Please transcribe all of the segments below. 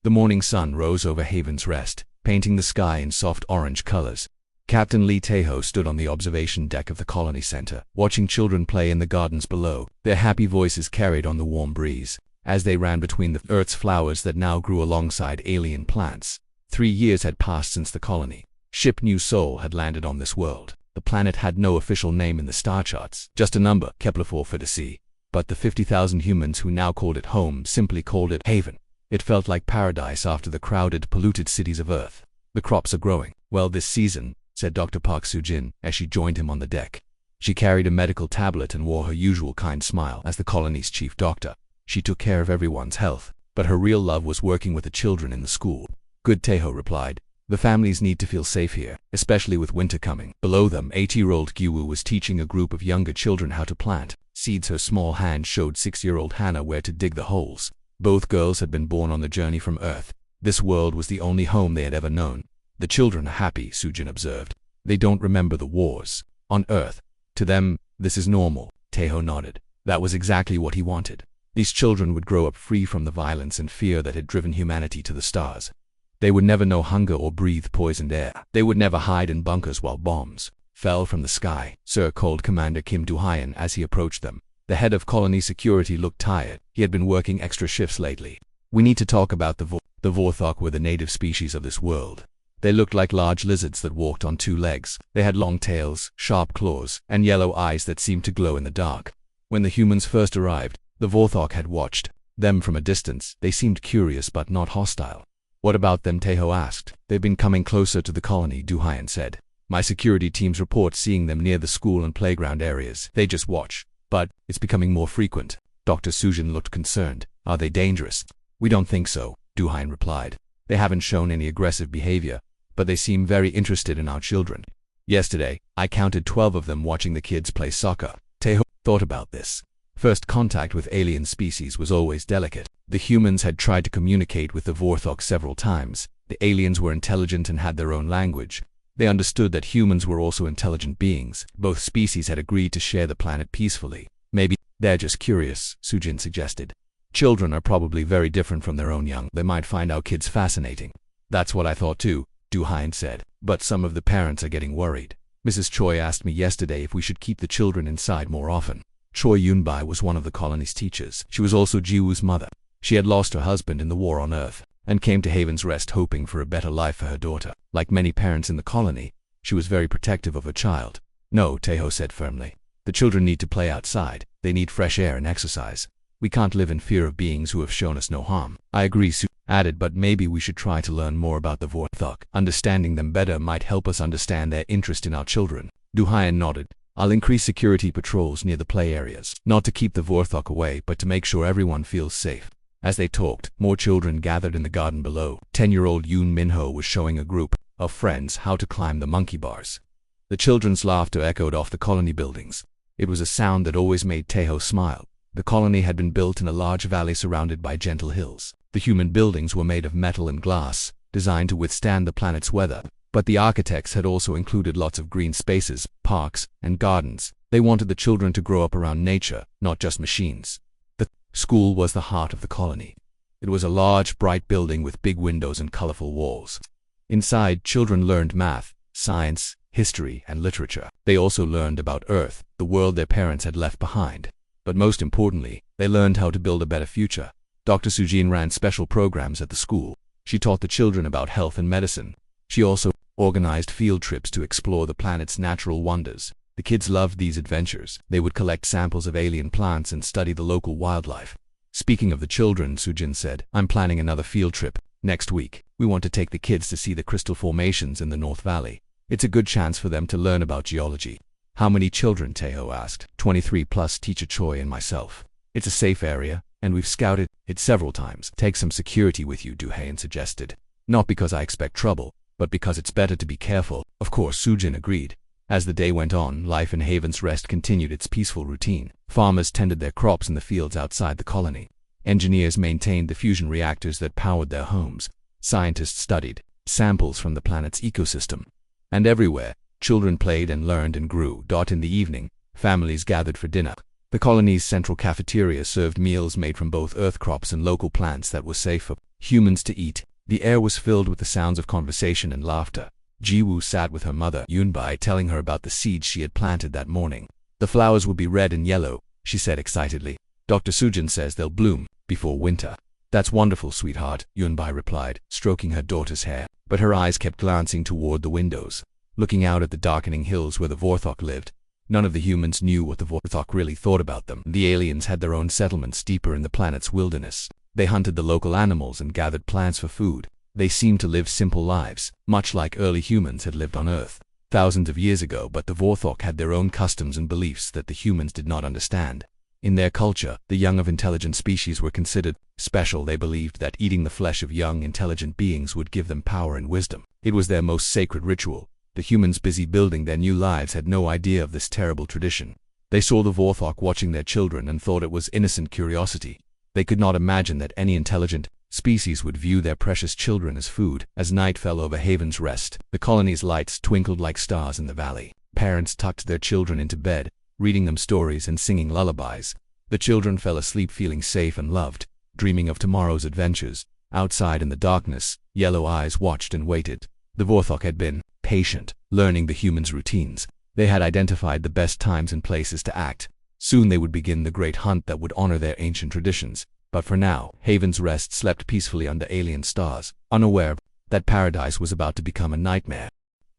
The morning sun rose over Haven's Rest, painting the sky in soft orange colors. Captain Lee Tahoe stood on the observation deck of the colony center, watching children play in the gardens below. Their happy voices carried on the warm breeze, as they ran between the Earth's flowers that now grew alongside alien plants. 3 years had passed since the colony. Ship New Sol had landed on this world. The planet had no official name in the star charts, just a number, Kepler 4 for the sea. But the 50,000 humans who now called it home simply called it Haven. It felt like paradise after the crowded, polluted cities of Earth. The crops are growing well this season, said Dr. Park Soo-jin as she joined him on the deck. She carried a medical tablet and wore her usual kind smile as the colony's chief doctor. She took care of everyone's health, but her real love was working with the children in the school. Good, Tahoe replied. The families need to feel safe here, especially with winter coming. Below them, 8-year-old Gyu was teaching a group of younger children how to plant seeds. Her small hand showed 6-year-old Hannah where to dig the holes. Both girls had been born on the journey from Earth. This world was the only home they had ever known. The children are happy, Soo-jin observed. They don't remember the wars on Earth. To them, this is normal. Tahoe nodded. That was exactly what he wanted. These children would grow up free from the violence and fear that had driven humanity to the stars. They would never know hunger or breathe poisoned air. They would never hide in bunkers while bombs fell from the sky. Sir, called Commander Kim Do-hyun as he approached them. The head of colony security looked tired. He had been working extra shifts lately. We need to talk about the Vorthok were the native species of this world. They looked like large lizards that walked on 2 legs. They had long tails, sharp claws, and yellow eyes that seemed to glow in the dark. When the humans first arrived, the Vorthok had watched them from a distance. They seemed curious but not hostile. What about them? Tahoe asked. They've been coming closer to the colony, Do-hyun said. My security teams report seeing them near the school and playground areas. They just watch. But it's becoming more frequent. Dr. Soo-jin looked concerned. Are they dangerous? We don't think so, Do-hyun replied. They haven't shown any aggressive behavior, but they seem very interested in our children. Yesterday, I counted 12 of them watching the kids play soccer. Tahoe thought about this. First contact with alien species was always delicate. The humans had tried to communicate with the Vorthok several times. The aliens were intelligent and had their own language. They understood that humans were also intelligent beings. Both species had agreed to share the planet peacefully. Maybe they're just curious, Soo-jin suggested. Children are probably very different from their own young. They might find our kids fascinating. That's what I thought too, Do-hyun said. But some of the parents are getting worried. Mrs. Choi asked me yesterday if we should keep the children inside more often. Choi Yunbai was one of the colony's teachers. She was also Jiwoo's mother. She had lost her husband in the war on Earth and came to Haven's Rest hoping for a better life for her daughter. Like many parents in the colony, she was very protective of her child. No, Tahoe said firmly. The children need to play outside. They need fresh air and exercise. We can't live in fear of beings who have shown us no harm. I agree, Soo added, but maybe we should try to learn more about the Vorthok. Understanding them better might help us understand their interest in our children. Do-hyun nodded. I'll increase security patrols near the play areas, not to keep the Vorthok away, but to make sure everyone feels safe. As they talked, more children gathered in the garden below. 10-year-old Yoon Min-ho was showing a group of friends how to climb the monkey bars. The children's laughter echoed off the colony buildings. It was a sound that always made Tahoe smile. The colony had been built in a large valley surrounded by gentle hills. The human buildings were made of metal and glass, designed to withstand the planet's weather. But the architects had also included lots of green spaces, parks, and gardens. They wanted the children to grow up around nature, not just machines. The school was the heart of the colony. It was a large, bright building with big windows and colorful walls. Inside, children learned math, science, history, and literature. They also learned about Earth, the world their parents had left behind. But most importantly, they learned how to build a better future. Dr. Soo-jin ran special programs at the school. She taught the children about health and medicine. She also organized field trips to explore the planet's natural wonders. The kids loved these adventures. They would collect samples of alien plants and study the local wildlife. Speaking of the children, Soo-jin said, I'm planning another field trip. Next week, we want to take the kids to see the crystal formations in the North Valley. It's a good chance for them to learn about geology. How many children? Tahoe asked. 23 plus Teacher Choi and myself. It's a safe area, and we've scouted it several times. Take some security with you, Do-hyun suggested. Not because I expect trouble, but because it's better to be careful. Of course, Soo-jin agreed. As the day went on, life in Haven's Rest continued its peaceful routine. Farmers tended their crops in the fields outside the colony. Engineers maintained the fusion reactors that powered their homes. Scientists studied samples from the planet's ecosystem. And everywhere, children played and learned and grew. In the evening, families gathered for dinner. The colony's central cafeteria served meals made from both earth crops and local plants that were safe for humans to eat. The air was filled with the sounds of conversation and laughter. Jiwoo sat with her mother, Yunbai, telling her about the seeds she had planted that morning. The flowers would be red and yellow, she said excitedly. Dr. Sujin says they'll bloom before winter. That's wonderful, sweetheart, Yunbai replied, stroking her daughter's hair. But her eyes kept glancing toward the windows, looking out at the darkening hills where the Vorthok lived. None of the humans knew what the Vorthok really thought about them. The aliens had their own settlements deeper in the planet's wilderness. They hunted the local animals and gathered plants for food. They seemed to live simple lives, much like early humans had lived on Earth thousands of years ago, but the Vorthok had their own customs and beliefs that the humans did not understand. In their culture, the young of intelligent species were considered special. They believed that eating the flesh of young, intelligent beings would give them power and wisdom. It was their most sacred ritual. The humans busy building their new lives had no idea of this terrible tradition. They saw the Vorthok watching their children and thought it was innocent curiosity. They could not imagine that any intelligent species would view their precious children as food. As night fell over Haven's Rest, the colony's lights twinkled like stars in the valley. Parents tucked their children into bed, reading them stories and singing lullabies. The children fell asleep feeling safe and loved, dreaming of tomorrow's adventures. Outside in the darkness, Yellow Eyes watched and waited. The Vorthok had been patient, learning the humans' routines. They had identified the best times and places to act. Soon they would begin the great hunt that would honor their ancient traditions. But for now, Haven's Rest slept peacefully under alien stars, unaware that paradise was about to become a nightmare.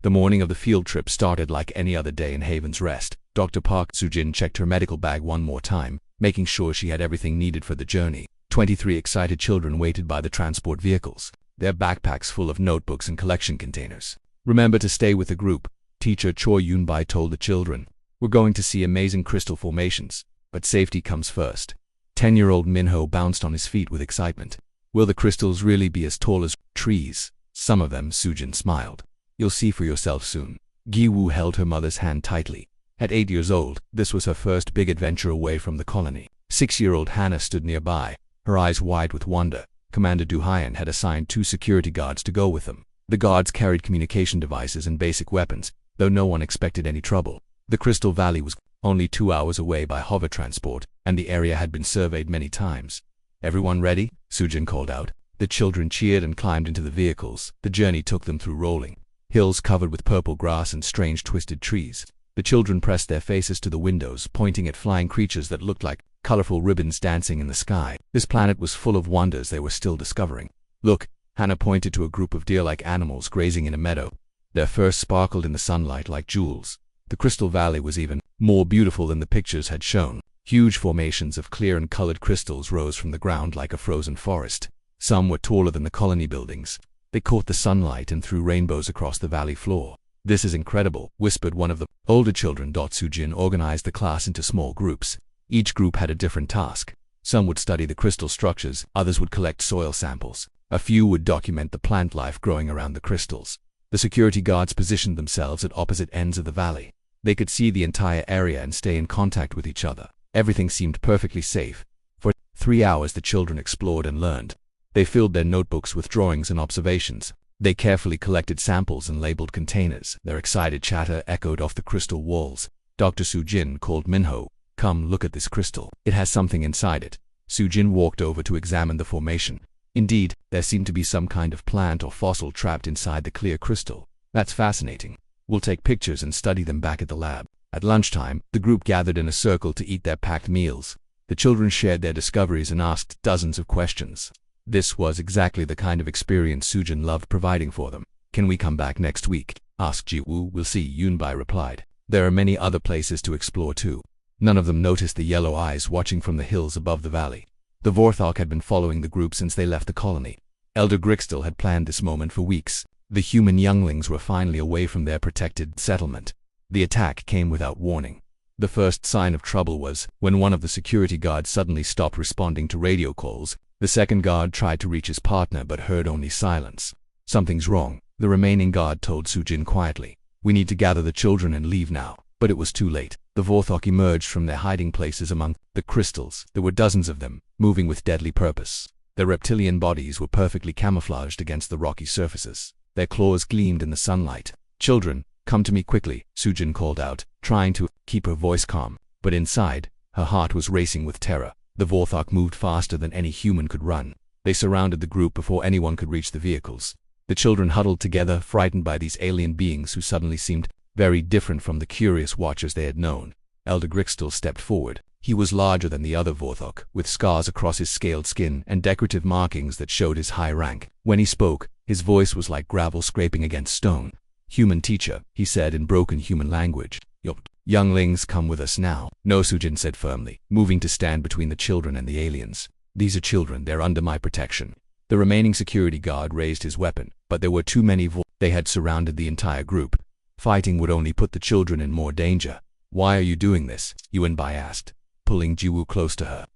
The morning of the field trip started like any other day in Haven's Rest. Dr. Park Sujin checked her medical bag one more time, making sure she had everything needed for the journey. 23 excited children waited by the transport vehicles, their backpacks full of notebooks and collection containers. Remember to stay with the group, Teacher Choi Yunbai told the children. We're going to see amazing crystal formations, but safety comes first. 10-year-old Minho bounced on his feet with excitement. Will the crystals really be as tall as trees? Some of them, Sujin smiled. You'll see for yourself soon. Giwoo held her mother's hand tightly. At 8 years old, this was her first big adventure away from the colony. 6-year-old Hannah stood nearby, her eyes wide with wonder. Commander Du Hyan had assigned 2 security guards to go with them. The guards carried communication devices and basic weapons, though no one expected any trouble. The Crystal Valley was only 2 hours away by hover transport, and the area had been surveyed many times. Everyone ready? Sujin called out. The children cheered and climbed into the vehicles. The journey took them through rolling hills covered with purple grass and strange twisted trees. The children pressed their faces to the windows, pointing at flying creatures that looked like colorful ribbons dancing in the sky. This planet was full of wonders they were still discovering. Look, Hannah pointed to a group of deer-like animals grazing in a meadow. Their fur sparkled in the sunlight like jewels. The Crystal Valley was even more beautiful than the pictures had shown. Huge formations of clear and colored crystals rose from the ground like a frozen forest. Some were taller than the colony buildings. They caught the sunlight and threw rainbows across the valley floor. This is incredible, whispered one of the older children. Sujin organized the class into small groups. Each group had a different task. Some would study the crystal structures, others would collect soil samples. A few would document the plant life growing around the crystals. The security guards positioned themselves at opposite ends of the valley. They could see the entire area and stay in contact with each other. Everything seemed perfectly safe. For 3 hours the children explored and learned. They filled their notebooks with drawings and observations. They carefully collected samples and labeled containers. Their excited chatter echoed off the crystal walls. Dr. Sujin called Minho. Come look at this crystal. It has something inside it. Sujin walked over to examine the formation. Indeed, there seemed to be some kind of plant or fossil trapped inside the clear crystal. That's fascinating. We'll take pictures and study them back at the lab. At lunchtime, the group gathered in a circle to eat their packed meals. The children shared their discoveries and asked dozens of questions. This was exactly the kind of experience Sujin loved providing for them. Can we come back next week? Asked Jiwoo. We'll see, Yunbai replied. There are many other places to explore too. None of them noticed the Yellow Eyes watching from the hills above the valley. The Vorthok had been following the group since they left the colony. Elder Grixtel had planned this moment for weeks. The human younglings were finally away from their protected settlement. The attack came without warning. The first sign of trouble was when one of the security guards suddenly stopped responding to radio calls. The second guard tried to reach his partner but heard only silence. Something's wrong, the remaining guard told Sujin quietly. We need to gather the children and leave now. But it was too late. The Vorthok emerged from their hiding places among the crystals. There were dozens of them, moving with deadly purpose. Their reptilian bodies were perfectly camouflaged against the rocky surfaces. Their claws gleamed in the sunlight. Children, come to me quickly, Sujin called out, trying to keep her voice calm. But inside, Her heart was racing with terror. The Vorthok moved faster than any human could run. They surrounded the group before anyone could reach the vehicles. The children huddled together, frightened by these alien beings who suddenly seemed very different from the curious watchers they had known. Elder Grixtel stepped forward. He was larger than the other Vorthok, with scars across his scaled skin and decorative markings that showed his high rank. When he spoke, his voice was like gravel scraping against stone. "Human teacher," he said in broken human language. "Your younglings come with us now." "No," Sujin said firmly, moving to stand between the children and the aliens. "These are children, they're under my protection." The remaining security guard raised his weapon, but there were too many They had surrounded the entire group. Fighting would only put the children in more danger. "Why are you doing this?" Yuanbai asked, pulling Jiwoo close to her.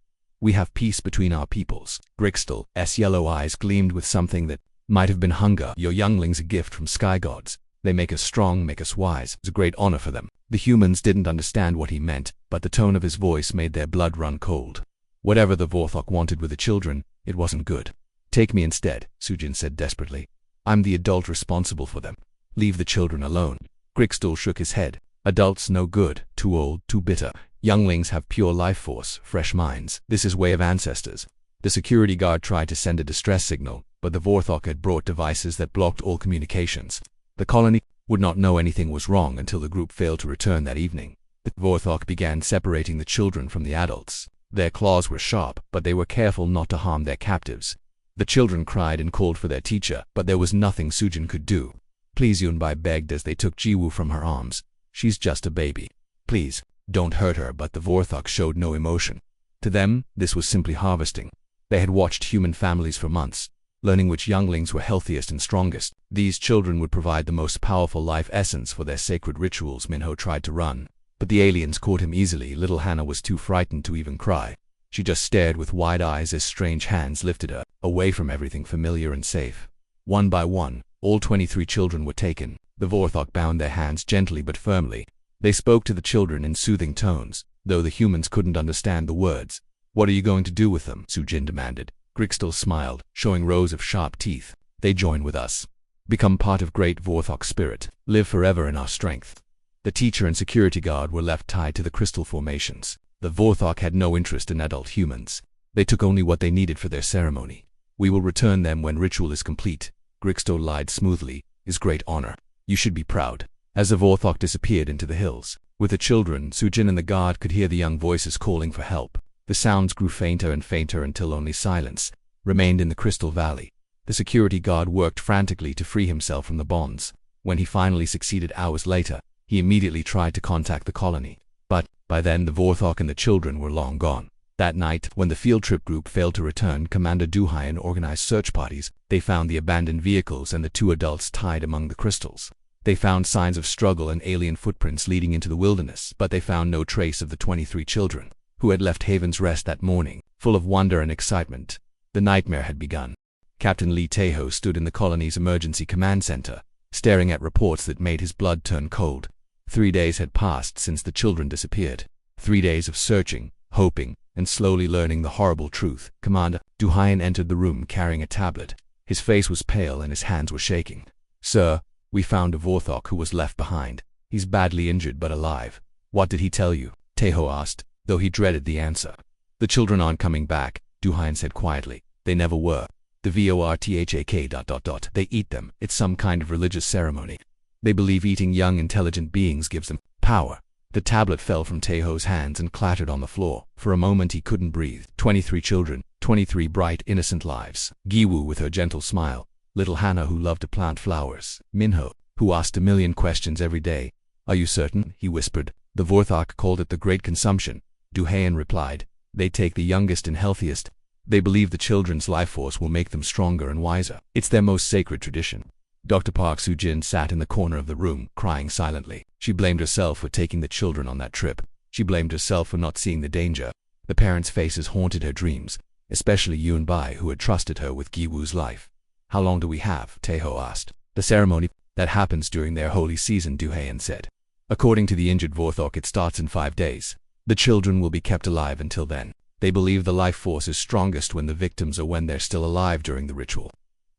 "We have peace between our peoples." Grixtel's yellow eyes gleamed with something that might have been hunger. "Your younglings a gift from sky gods. They make us strong, make us wise. It's a great honor for them." The humans didn't understand what he meant, but the tone of his voice made their blood run cold. Whatever the Vorthok wanted with the children, it wasn't good. "Take me instead," Sujin said desperately. "I'm the adult responsible for them. Leave the children alone." Grixtel shook his head. "Adults no good, too old, too bitter. Younglings have pure life force, fresh minds. This is way of ancestors." The security guard tried to send a distress signal, but the Vorthok had brought devices that blocked all communications. The colony would not know anything was wrong until the group failed to return that evening. The Vorthok began separating the children from the adults. Their claws were sharp, but they were careful not to harm their captives. The children cried and called for their teacher, but there was nothing Sujin could do. "Please," Yunbai begged as they took Jiwoo from her arms. "She's just a baby. Please, don't hurt her." But the Vorthok showed no emotion. To them, this was simply harvesting. They had watched human families for months, learning which younglings were healthiest and strongest. These children would provide the most powerful life essence for their sacred rituals. Minho tried to run, but the aliens caught him easily. Little Hannah was too frightened to even cry. She just stared with wide eyes as strange hands lifted her, away from everything familiar and safe. One by one, all 23 children were taken. The Vorthok bound their hands gently but firmly. They spoke to the children in soothing tones, though the humans couldn't understand the words. "What are you going to do with them?" Sujin demanded. Grixtel smiled, showing rows of sharp teeth. "They join with us. Become part of great Vorthok spirit. Live forever in our strength." The teacher and security guard were left tied to the crystal formations. The Vorthok had no interest in adult humans. They took only what they needed for their ceremony. "We will return them when ritual is complete," Grixtel lied smoothly. "Is great honor. You should be proud." As the Vorthok disappeared into the hills, with the children, Sujin and the guard could hear the young voices calling for help. The sounds grew fainter and fainter until only silence remained in the Crystal Valley. The security guard worked frantically to free himself from the bonds. When he finally succeeded hours later, he immediately tried to contact the colony. But by then the Vorthok and the children were long gone. That night, when the field trip group failed to return, Commander Duhayan organized search parties. They found the abandoned vehicles and the 2 adults tied among the crystals. They found signs of struggle and alien footprints leading into the wilderness, but they found no trace of the 23 children, who had left Haven's Rest that morning. Full of wonder and excitement, the nightmare had begun. Captain Lee Taeho stood in the colony's emergency command center, staring at reports that made his blood turn cold. 3 days had passed since the children disappeared. 3 days of searching, hoping, and slowly learning the horrible truth. Commander Duhayan entered the room carrying a tablet. His face was pale and his hands were shaking. "Sir, we found a Vorthok who was left behind. He's badly injured but alive." "What did he tell you?" Taeho asked, though he dreaded the answer. "The children aren't coming back," Duhayan said quietly. "They never were. The Vorthak. They eat them. It's some kind of religious ceremony. They believe eating young intelligent beings gives them power." The tablet fell from Taeho's hands and clattered on the floor. For a moment he couldn't breathe. 23 children, 23 bright, innocent lives. Giwoo with her gentle smile. Little Hannah who loved to plant flowers. Minho, who asked a million questions every day. "Are you certain?" he whispered. "The Vorthak called it the Great Consumption." Duhayan replied. "They take the youngest and healthiest. They believe the children's life force will make them stronger and wiser. It's their most sacred tradition." Dr. Park Soo-jin sat in the corner of the room, crying silently. She blamed herself for taking the children on that trip. She blamed herself for not seeing the danger. The parents' faces haunted her dreams, especially Yunbai, who had trusted her with Giwoo's life. "How long do we have?" Taeho asked. "The ceremony that happens during their holy season," Duhayan said. "According to the injured Vorthok, it starts in 5 days. The children will be kept alive until then. They believe the life force is strongest when the victims are when they're still alive during the ritual."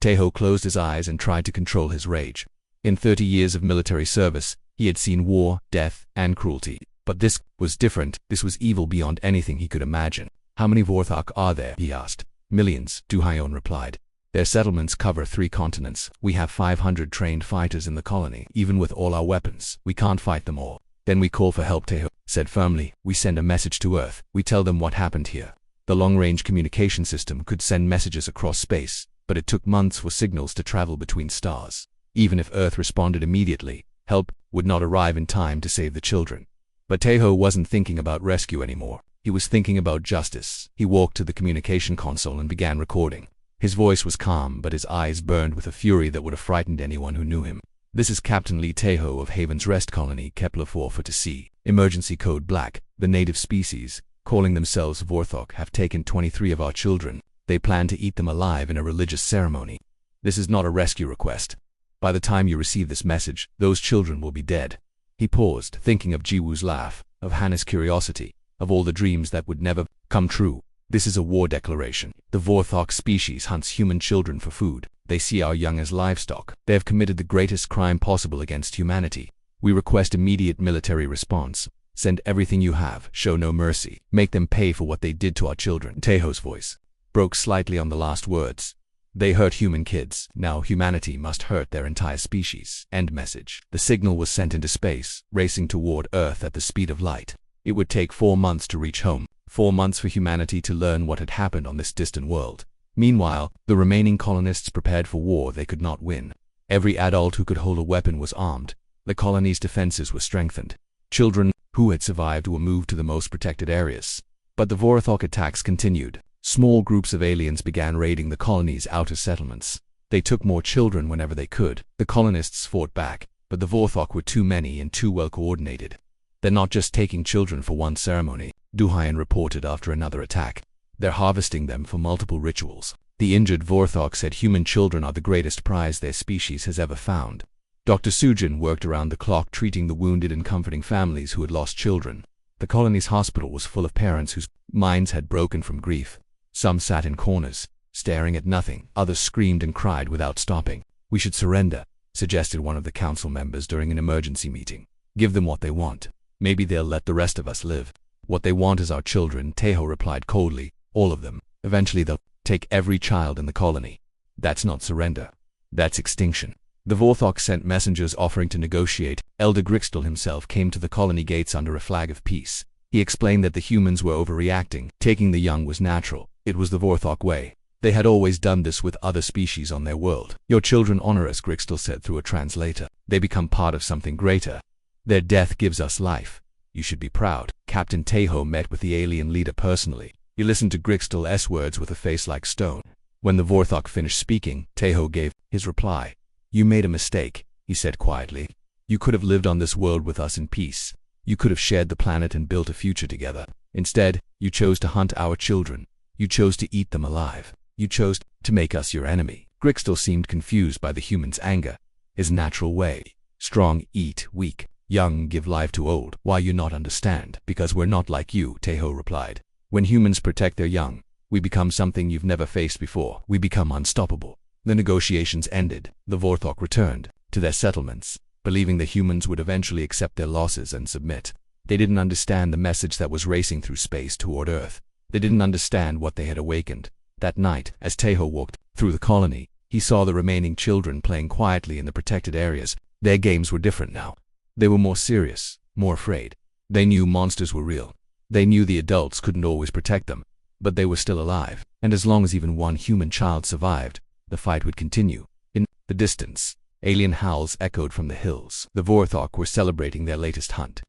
Taeho closed his eyes and tried to control his rage. In 30 years of military service, he had seen war, death, and cruelty. But this was different. This was evil beyond anything he could imagine. How many Vorthok are there? He asked. Millions, Duhyon replied. Their settlements cover 3 continents. We have 500 trained fighters in the colony. Even with all our weapons, we can't fight them all. Then we call for help, Taeho said firmly. We send a message to Earth. We tell them what happened here. The long-range communication system could send messages across space, but it took months for signals to travel between stars. Even if Earth responded immediately, help would not arrive in time to save the children. But Taeho wasn't thinking about rescue anymore. He was thinking about justice. He walked to the communication console and began recording. His voice was calm, but his eyes burned with a fury that would have frightened anyone who knew him. This is Captain Lee Taeho of Haven's Rest Colony, Kepler 4 to see. Emergency code Black. The native species, calling themselves Vorthok, have taken 23 of our children. They plan to eat them alive in a religious ceremony. This is not a rescue request. By the time you receive this message, those children will be dead. He paused, thinking of Jiwoo's laugh, of Hannah's curiosity, of all the dreams that would never come true. This is a war declaration. The Vorthok species hunts human children for food. They see our young as livestock. They have committed the greatest crime possible against humanity. We request immediate military response. Send everything you have. Show no mercy. Make them pay for what they did to our children. Taeho's voice broke slightly on the last words. They hurt human kids. Now humanity must hurt their entire species. End message. The signal was sent into space, racing toward Earth at the speed of light. It would take 4 months to reach home. 4 months for humanity to learn what had happened on this distant world. Meanwhile, the remaining colonists prepared for war they could not win. Every adult who could hold a weapon was armed. The colony's defenses were strengthened. Children who had survived were moved to the most protected areas. But the Vorthok attacks continued. Small groups of aliens began raiding the colony's outer settlements. They took more children whenever they could. The colonists fought back, but the Vorthok were too many and too well coordinated. They're not just taking children for one ceremony, Duhyon reported after another attack. They're harvesting them for multiple rituals. The injured Vorthok said human children are the greatest prize their species has ever found. Dr. Sujin worked around the clock treating the wounded and comforting families who had lost children. The colony's hospital was full of parents whose minds had broken from grief. Some sat in corners, staring at nothing. Others screamed and cried without stopping. We should surrender, suggested one of the council members during an emergency meeting. Give them what they want. Maybe they'll let the rest of us live. What they want is our children, Taeho replied coldly. All of them. Eventually they'll take every child in the colony. That's not surrender. That's extinction. The Vorthok sent messengers offering to negotiate. Elder Grixtel himself came to the colony gates under a flag of peace. He explained that the humans were overreacting. Taking the young was natural. It was the Vorthok way. They had always done this with other species on their world. Your children honor us, Grixtel said through a translator. They become part of something greater. Their death gives us life. You should be proud. Captain Taeho met with the alien leader personally. He listened to Grixtel's words with a face like stone. When the Vorthok finished speaking, Taeho gave his reply. You made a mistake, he said quietly. You could have lived on this world with us in peace. You could have shared the planet and built a future together. Instead, you chose to hunt our children. You chose to eat them alive. You chose to make us your enemy. Grixtel seemed confused by the human's anger. His natural way. Strong eat weak. Young give life to old. Why you not understand? Because we're not like you, Taeho replied. When humans protect their young, we become something you've never faced before. We become unstoppable. The negotiations ended. The Vorthok returned to their settlements, believing the humans would eventually accept their losses and submit. They didn't understand the message that was racing through space toward Earth. They didn't understand what they had awakened. That night, as Taeho walked through the colony, he saw the remaining children playing quietly in the protected areas. Their games were different now. They were more serious, more afraid. They knew monsters were real. They knew the adults couldn't always protect them, but they were still alive. And as long as even one human child survived, the fight would continue. In the distance, alien howls echoed from the hills. The Vorthok were celebrating their latest hunt.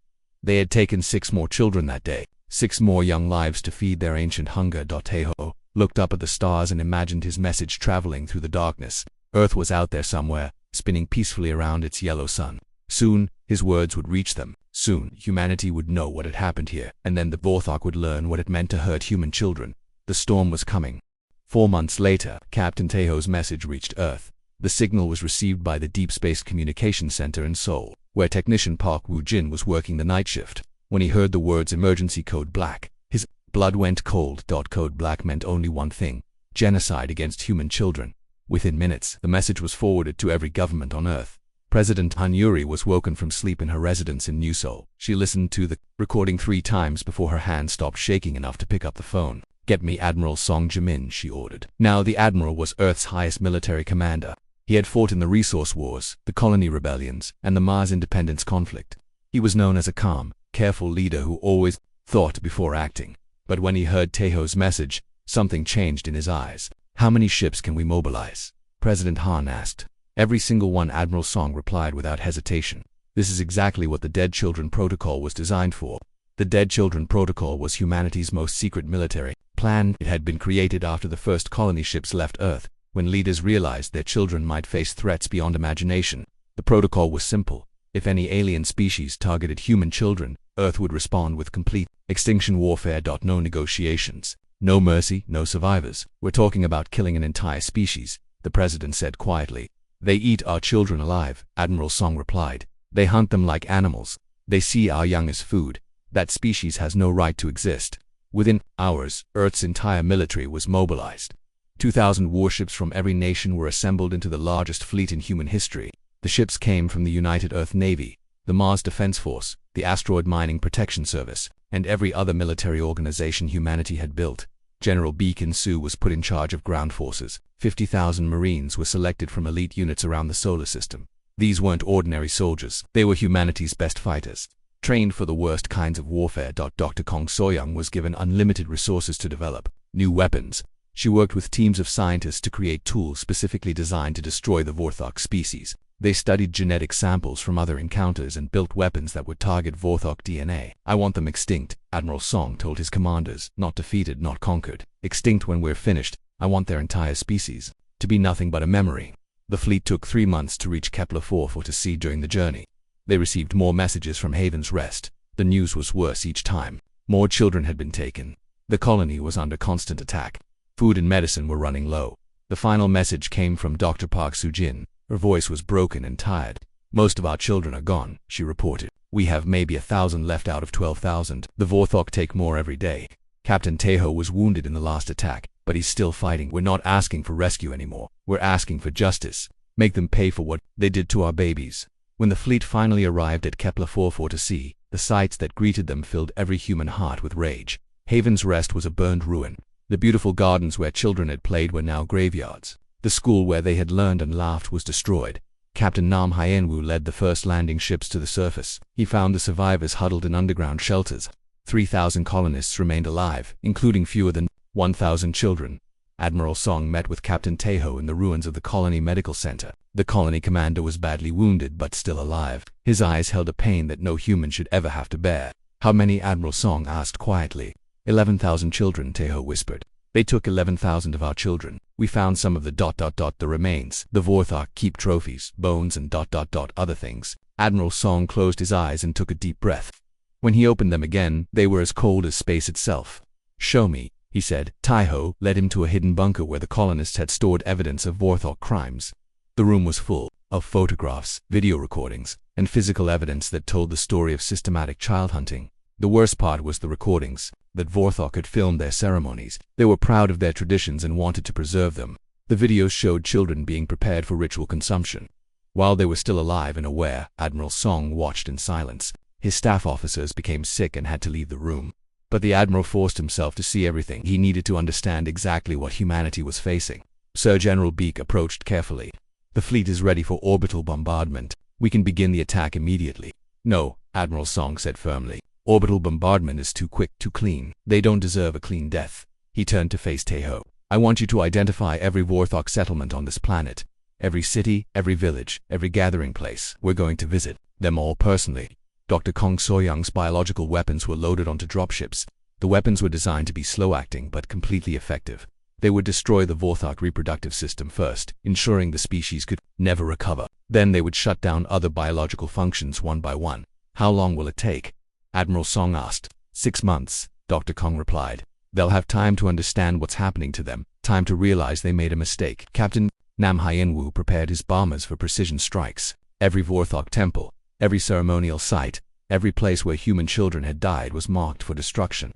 They had taken 6 more children that day. 6 more young lives to feed their ancient hunger. Taeho looked up at the stars and imagined his message traveling through the darkness. Earth was out there somewhere, spinning peacefully around its yellow sun. Soon, his words would reach them. Soon, humanity would know what had happened here, and then the Vorthok would learn what it meant to hurt human children. The storm was coming. 4 months later, Captain Taeho's message reached Earth. The signal was received by the Deep Space Communication Center in Seoul, where technician Park Woo-jin was working the night shift. When he heard the words emergency code black, his blood went cold. Code black meant only one thing: genocide against human children. Within minutes, the message was forwarded to every government on Earth. President Han Yuri was woken from sleep in her residence in New Seoul. She listened to the recording 3 times before her hand stopped shaking enough to pick up the phone. "Get me Admiral Song Jae-min," she ordered. Now the admiral was Earth's highest military commander. He had fought in the resource wars, the colony rebellions, and the Mars independence conflict. He was known as a calm, careful leader who always thought before acting. But when he heard Taeho's message, something changed in his eyes. "How many ships can we mobilize?" President Han asked. "Every single one," Admiral Song replied without hesitation. This is exactly what the Dead Children Protocol was designed for. The Dead Children Protocol was humanity's most secret military plan. It had been created after the first colony ships left Earth, when leaders realized their children might face threats beyond imagination. The protocol was simple. If any alien species targeted human children, Earth would respond with complete extinction warfare. No negotiations. No mercy, no survivors. "We're talking about killing an entire species," the president said quietly. "They eat our children alive," Admiral Song replied. "They hunt them like animals. They see our young as food. That species has no right to exist." Within hours, Earth's entire military was mobilized. 2,000 warships from every nation were assembled into the largest fleet in human history. The ships came from the United Earth Navy, the Mars Defense Force, the Asteroid Mining Protection Service, and every other military organization humanity had built. General Beacon Su was put in charge of ground forces. 50,000 Marines were selected from elite units around the solar system. These weren't ordinary soldiers. They were humanity's best fighters, trained for the worst kinds of warfare. Dr. Kong Soyoung was given unlimited resources to develop new weapons. She worked with teams of scientists to create tools specifically designed to destroy the Vorthok species. They studied genetic samples from other encounters and built weapons that would target Vorthok DNA. "I want them extinct," Admiral Song told his commanders. "Not defeated, not conquered. Extinct when we're finished. I want their entire species to be nothing but a memory." The fleet took 3 months to reach Kepler 442c. During the journey, they received more messages from Haven's Rest. The news was worse each time. More children had been taken. The colony was under constant attack. Food and medicine were running low. The final message came from Dr. Park Soo-jin. Her voice was broken and tired. "Most of our children are gone," she reported. "We have maybe 1,000 left out of 12,000. The Vorthok take more every day. Captain Taeho was wounded in the last attack, but he's still fighting. We're not asking for rescue anymore. We're asking for justice. Make them pay for what they did to our babies." When the fleet finally arrived at Kepler 442c, the sights that greeted them filled every human heart with rage. Haven's Rest was a burned ruin. The beautiful gardens where children had played were now graveyards. The school where they had learned and laughed was destroyed. Captain Nam Hyen-woo led the first landing ships to the surface. He found the survivors huddled in underground shelters. 3,000 colonists remained alive, including fewer than 1,000 children. Admiral Song met with Captain Taeho in the ruins of the colony medical center. The colony commander was badly wounded but still alive. His eyes held a pain that no human should ever have to bear. "How many?" Admiral Song asked quietly. 11,000 children, Taeho whispered. "They took 11,000 of our children. We found some of the remains. The Vorthok keep trophies, bones and other things." Admiral Song closed his eyes and took a deep breath. When he opened them again, they were as cold as space itself. "Show me," he said. Taeho led him to a hidden bunker where the colonists had stored evidence of Vorthok crimes. The room was full of photographs, video recordings, and physical evidence that told the story of systematic child hunting. The worst part was the recordings. That Vorthok had filmed their ceremonies. They were proud of their traditions and wanted to preserve them. The videos showed children being prepared for ritual consumption. While they were still alive and aware, Admiral Song watched in silence. His staff officers became sick and had to leave the room. But the Admiral forced himself to see everything. He needed to understand exactly what humanity was facing. Sir General Beak approached carefully. "The fleet is ready for orbital bombardment. We can begin the attack immediately." "No," Admiral Song said firmly. "Orbital bombardment is too quick, too clean. They don't deserve a clean death." He turned to face Taeho. "I want you to identify every Vorthok settlement on this planet. Every city, every village, every gathering place. We're going to visit them all personally." Dr. Kong Soyoung's biological weapons were loaded onto dropships. The weapons were designed to be slow-acting but completely effective. They would destroy the Vorthok reproductive system first, ensuring the species could never recover. Then they would shut down other biological functions one by one. "How long will it take?" Admiral Song asked. 6 months, Dr. Kong replied. "They'll have time to understand what's happening to them, time to realize they made a mistake." Captain Nam Hyen-woo prepared his bombers for precision strikes. Every Vorthok temple, every ceremonial site, every place where human children had died was marked for destruction.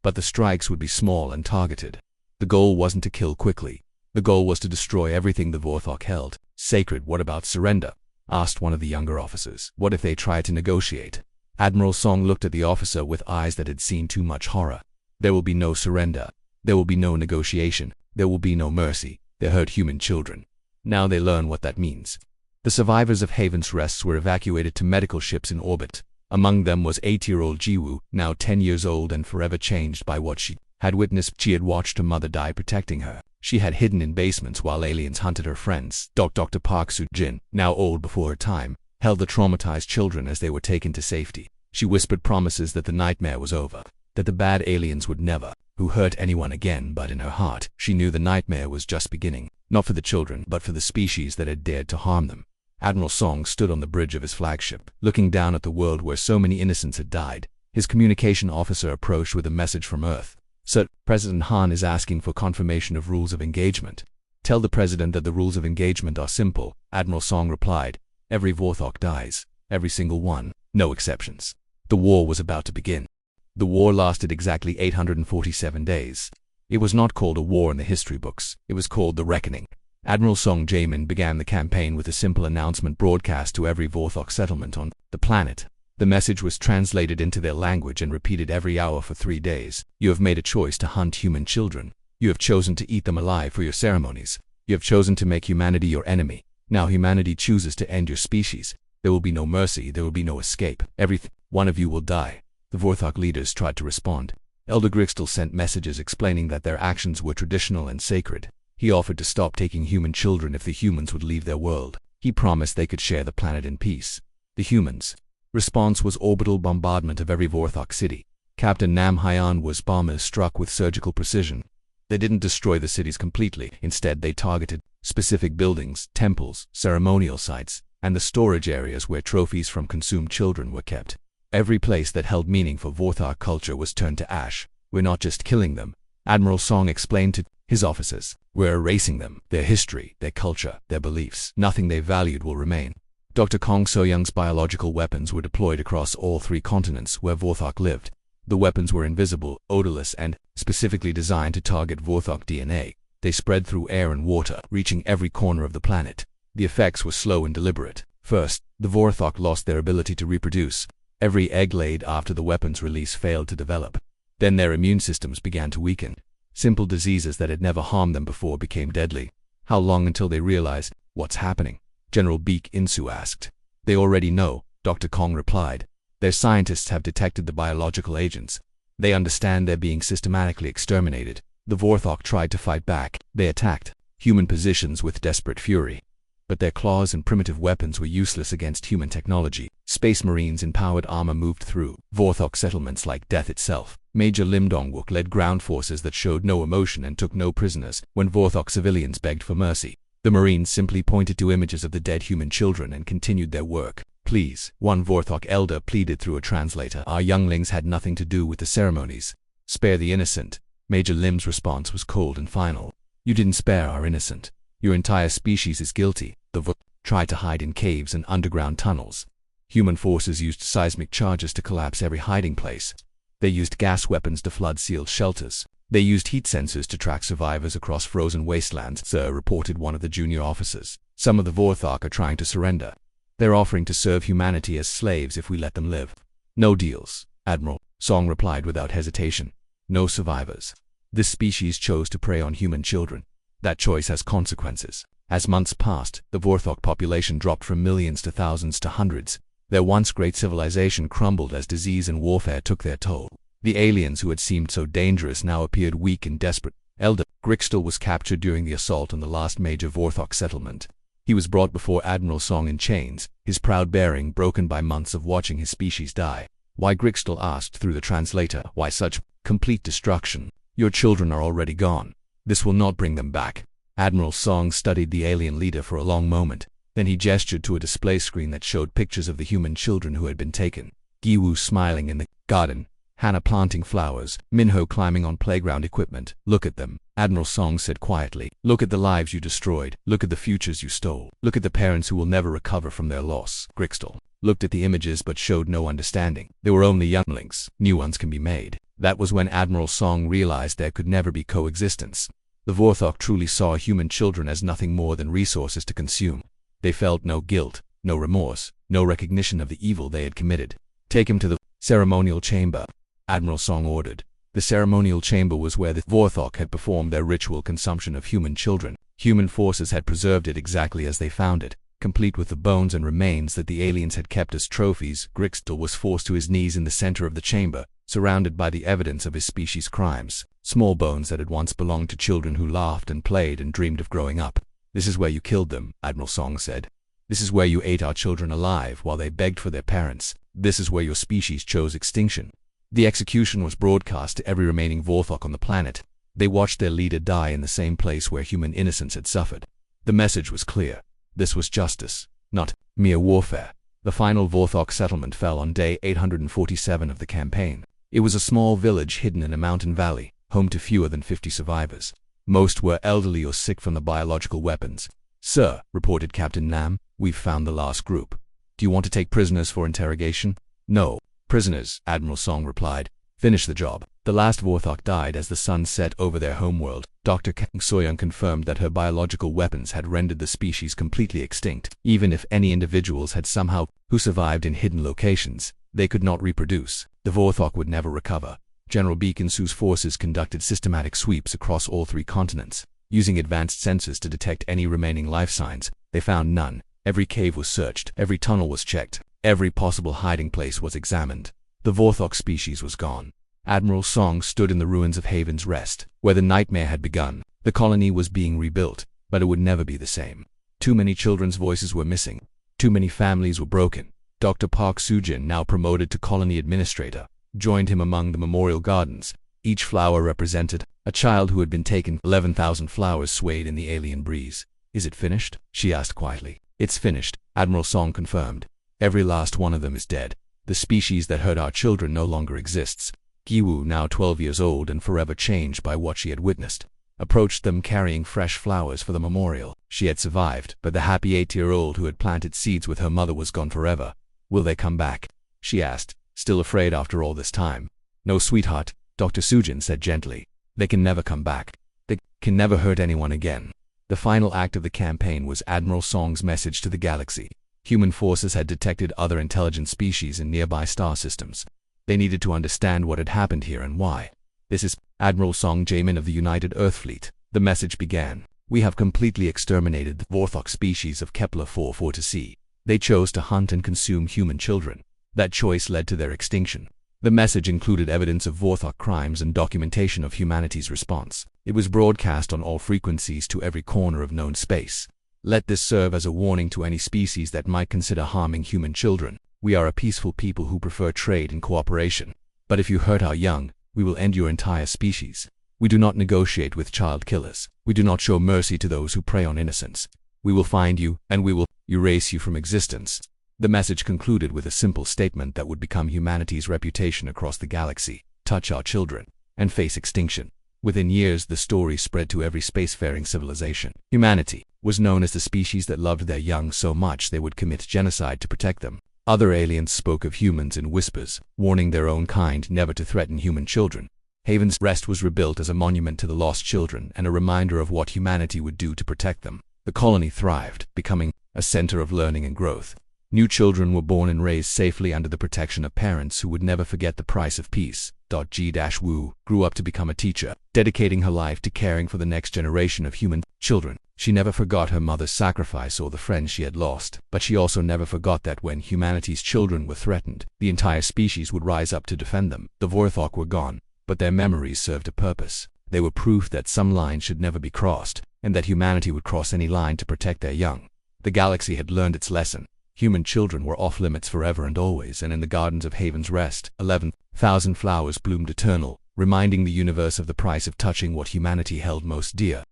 But the strikes would be small and targeted. The goal wasn't to kill quickly. The goal was to destroy everything the Vorthok held. Sacred. What about surrender? asked one of the younger officers. What if they try to negotiate? Admiral Song looked at the officer with eyes that had seen too much horror. There will be no surrender. There will be no negotiation. There will be no mercy. They hurt human children. Now they learn what that means. The survivors of Haven's Rest were evacuated to medical ships in orbit. Among them was 8-year-old Jiwoo, now 10 years old and forever changed by what she had witnessed. She had watched her mother die protecting her. She had hidden in basements while aliens hunted her friends. Dr. Park Soo-jin, now old before her time, held the traumatized children as they were taken to safety. She whispered promises that the nightmare was over, that the bad aliens would never hurt anyone again, but in her heart, she knew the nightmare was just beginning, not for the children, but for the species that had dared to harm them. Admiral Song stood on the bridge of his flagship, looking down at the world where so many innocents had died. His communication officer approached with a message from Earth. Sir, President Han is asking for confirmation of rules of engagement. Tell the President that the rules of engagement are simple, Admiral Song replied. Every Vorthok dies. Every single one. No exceptions. The war was about to begin. The war lasted exactly 847 days. It was not called a war in the history books. It was called the Reckoning. Admiral Song Jae-min began the campaign with a simple announcement broadcast to every Vorthok settlement on the planet. The message was translated into their language and repeated every hour for 3 days. You have made a choice to hunt human children. You have chosen to eat them alive for your ceremonies. You have chosen to make humanity your enemy. Now humanity chooses to end your species. There will be no mercy. There will be no escape. Every one of you will die. The Vorthok leaders tried to respond. Elder Grixtel sent messages explaining that their actions were traditional and sacred. He offered to stop taking human children if the humans would leave their world. He promised they could share the planet in peace. The humans' response was orbital bombardment of every Vorthok city. Captain Nam Hyan was bombers struck with surgical precision. They didn't destroy the cities completely. Instead, they targeted specific buildings, temples, ceremonial sites, and the storage areas where trophies from consumed children were kept. Every place that held meaning for Vorthok culture was turned to ash. We're not just killing them, Admiral Song explained to his officers. We're erasing them, their history, their culture, their beliefs. Nothing they valued will remain. Dr. Kong So-young's biological weapons were deployed across all 3 continents where Vorthok lived. The weapons were invisible, odorless, and specifically designed to target Vorthok DNA. They spread through air and water, reaching every corner of the planet. The effects were slow and deliberate. First, the Vorthok lost their ability to reproduce. Every egg laid after the weapon's release failed to develop. Then their immune systems began to weaken. Simple diseases that had never harmed them before became deadly. How long until they realized what's happening? General Baek In-soo asked. They already know, Dr. Kong replied. Their scientists have detected the biological agents. They understand they're being systematically exterminated. The Vorthok tried to fight back. They attacked human positions with desperate fury. But their claws and primitive weapons were useless against human technology. Space Marines in powered armor moved through Vorthok settlements like death itself. Major Lim Dong-wook led ground forces that showed no emotion and took no prisoners. When Vorthok civilians begged for mercy, the Marines simply pointed to images of the dead human children and continued their work. Please, one Vorthok elder pleaded through a translator. Our younglings had nothing to do with the ceremonies. Spare the innocent. Major Lim's response was cold and final. You didn't spare our innocent. Your entire species is guilty. The Vorthok tried to hide in caves and underground tunnels. Human forces used seismic charges to collapse every hiding place. They used gas weapons to flood sealed shelters. They used heat sensors to track survivors across frozen wastelands, sir, reported one of the junior officers. Some of the Vorthok are trying to surrender. They're offering to serve humanity as slaves if we let them live. No deals, Admiral Song replied without hesitation. No survivors. This species chose to prey on human children. That choice has consequences. As months passed, the Vorthok population dropped from millions to thousands to hundreds. Their once great civilization crumbled as disease and warfare took their toll. The aliens who had seemed so dangerous now appeared weak and desperate. Elder Grixtel was captured during the assault on the last major Vorthok settlement. He was brought before Admiral Song in chains, his proud bearing broken by months of watching his species die. Why, Grixtel asked through the translator, why such complete destruction? Your children are already gone. This will not bring them back. Admiral Song studied the alien leader for a long moment. Then he gestured to a display screen that showed pictures of the human children who had been taken. Giwoo smiling in the garden, Hannah planting flowers, Minho climbing on playground equipment. Look at them, Admiral Song said quietly. Look at the lives you destroyed. Look at the futures you stole. Look at the parents who will never recover from their loss. Grixtel looked at the images but showed no understanding. They were only younglings. New ones can be made. That was when Admiral Song realized there could never be coexistence. The Vorthok truly saw human children as nothing more than resources to consume. They felt no guilt, no remorse, no recognition of the evil they had committed. Take him to the ceremonial chamber, Admiral Song ordered. The ceremonial chamber was where the Vorthok had performed their ritual consumption of human children. Human forces had preserved it exactly as they found it, complete with the bones and remains that the aliens had kept as trophies. Grixtel was forced to his knees in the center of the chamber, surrounded by the evidence of his species' crimes, small bones that had once belonged to children who laughed and played and dreamed of growing up. "This is where you killed them," Admiral Song said. "This is where you ate our children alive while they begged for their parents. This is where your species chose extinction." The execution was broadcast to every remaining Vorthok on the planet. They watched their leader die in the same place where human innocence had suffered. The message was clear. This was justice, not mere warfare. The final Vorthok settlement fell on day 847 of the campaign. It was a small village hidden in a mountain valley, home to fewer than 50 survivors. Most were elderly or sick from the biological weapons. "Sir," reported Captain Nam, "we've found the last group. Do you want to take prisoners for interrogation?" "No. Prisoners," Admiral Song replied. "Finish the job." The last Vorthok died as the sun set over their homeworld. Dr. Kang Soyoung confirmed that her biological weapons had rendered the species completely extinct. Even if any individuals had somehow who survived in hidden locations, they could not reproduce. The Vorthok would never recover. General Beacon Su's forces conducted systematic sweeps across all 3 continents. Using advanced sensors to detect any remaining life signs, they found none. Every cave was searched, every tunnel was checked, every possible hiding place was examined. The Vorthok species was gone. Admiral Song stood in the ruins of Haven's Rest, where the nightmare had begun. The colony was being rebuilt, but it would never be the same. Too many children's voices were missing. Too many families were broken. Dr. Park Soo-jin, now promoted to colony administrator, joined him among the memorial gardens. Each flower represented a child who had been taken. 11,000 flowers swayed in the alien breeze. "Is it finished?" she asked quietly. "It's finished," Admiral Song confirmed. "Every last one of them is dead. The species that hurt our children no longer exists." Giwu, now 12 years old and forever changed by what she had witnessed, approached them carrying fresh flowers for the memorial. She had survived, but the happy 8-year-old who had planted seeds with her mother was gone forever. "Will they come back?" she asked, still afraid after all this time. "No, sweetheart," Dr. Soo-jin said gently. "They can never come back. They can never hurt anyone again." The final act of the campaign was Admiral Song's message to the galaxy. Human forces had detected other intelligent species in nearby star systems. They needed to understand what had happened here and why. "This is Admiral Song Jaemin of the United Earth Fleet," the message began. "We have completely exterminated the Vorthok species of Kepler 442c. They chose to hunt and consume human children. That choice led to their extinction." The message included evidence of Vorthok crimes and documentation of humanity's response. It was broadcast on all frequencies to every corner of known space. "Let this serve as a warning to any species that might consider harming human children. We are a peaceful people who prefer trade and cooperation. But if you hurt our young, we will end your entire species. We do not negotiate with child killers. We do not show mercy to those who prey on innocence. We will find you, and we will erase you from existence." The message concluded with a simple statement that would become humanity's reputation across the galaxy: touch our children, and face extinction. Within years, the story spread to every spacefaring civilization. Humanity was known as the species that loved their young so much they would commit genocide to protect them. Other aliens spoke of humans in whispers, warning their own kind never to threaten human children. Haven's Rest was rebuilt as a monument to the lost children and a reminder of what humanity would do to protect them. The colony thrived, becoming a center of learning and growth. New children were born and raised safely under the protection of parents who would never forget the price of peace. G-Wu grew up to become a teacher, dedicating her life to caring for the next generation of human children. She never forgot her mother's sacrifice or the friends she had lost, but she also never forgot that when humanity's children were threatened, the entire species would rise up to defend them. The Vorthok were gone, but their memories served a purpose. They were proof that some line should never be crossed, and that humanity would cross any line to protect their young. The galaxy had learned its lesson. Human children were off limits forever and always, and in the gardens of Haven's Rest, 11,000 flowers bloomed eternal, reminding the universe of the price of touching what humanity held most dear.